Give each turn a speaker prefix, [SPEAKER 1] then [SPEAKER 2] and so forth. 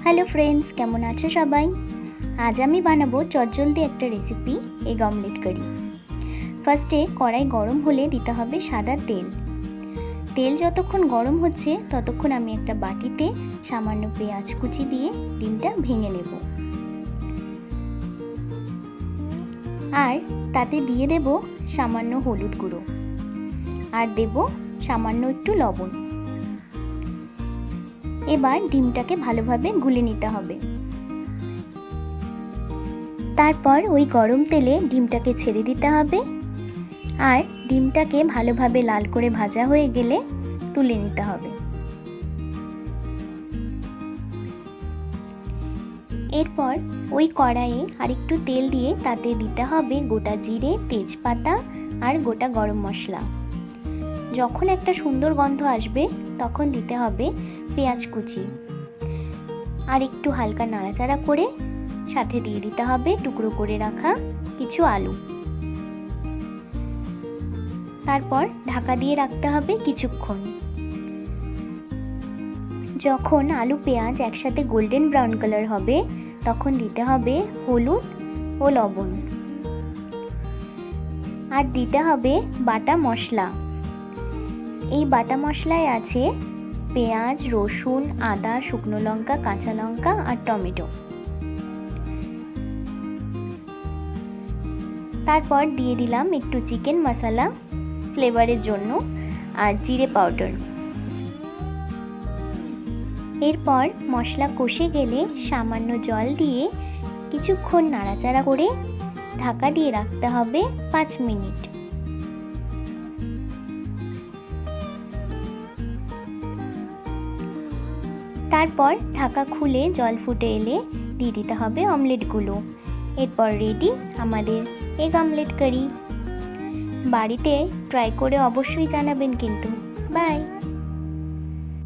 [SPEAKER 1] Hello friends, কেমন আছো সবাই? আজ আমি বানাবো চটজলদি একটা রেসিপি, এগ অমলেট কারি। ফার্স্টে কড়াই গরম হলে দিতে হবে সাদা তেল। তেল যতক্ষণ গরম হচ্ছে ততক্ষণ আমি একটা বাটিতে সামান্য পেঁয়াজ কুচি দিয়ে ডিমটা ভেঙে নেব, আর তাতে দিয়ে দেব সামান্য হলুদ গুঁড়ো, আর দেব সামান্য একটু লবণ। এবার ডিমটাকে ভালোভাবে গুলে নিতে হবে। তারপর ওই গরম তেলে ডিমটাকে ছেড়ে দিতে হবে, আর ডিমটাকে ভালোভাবে লাল করে ভাজা হয়ে গেলে তুলে নিতে হবে। এরপর ওই কড়াইয়ে আরেকটু তেল দিয়ে তাতে দিতে হবে গোটা জিরে, তেজপাতা আর গোটা গরম মশলা। যখন একটা সুন্দর গন্ধ আসবে তখন দিতে হবে পেঁয়াজ কুচি, আর একটু হালকা নাড়াচাড়া করে সাথে দিয়ে দিতে হবে টুকরো করে রাখা কিছু আলু। তারপর ঢাকা দিয়ে রাখতে হবে কিছুক্ষণ। যখন আলু পেঁয়াজ একসাথে গোল্ডেন ব্রাউন কালার হবে তখন দিতে হবে হলুদ ও লবণ, আর দিতে হবে বাটা মশলা। এই বাটা মশলায় আছে পেঁয়াজ, রসুন, আদা, শুকনো লঙ্কা, কাঁচা লঙ্কা আর টমেটো। তারপর দিয়ে দিলাম একটু চিকেন মশলা ফ্লেভারের জন্য আর জিরে পাউডার। এরপর মশলা কষে গেলে সামান্য জল দিয়ে কিছুক্ষণ নাড়াচাড়া করে ঢাকা দিয়ে রাখতে হবে 5 মিনিট। তারপর ঢাকা খুলে জল ফুটে এলে দিয়ে দিতে হবে অমলেটগুলো। এরপর রেডি আমাদের এগ অমলেট কারি। বাড়িতে ট্রাই করে অবশ্যই জানাবেন কিন্তু। বাই।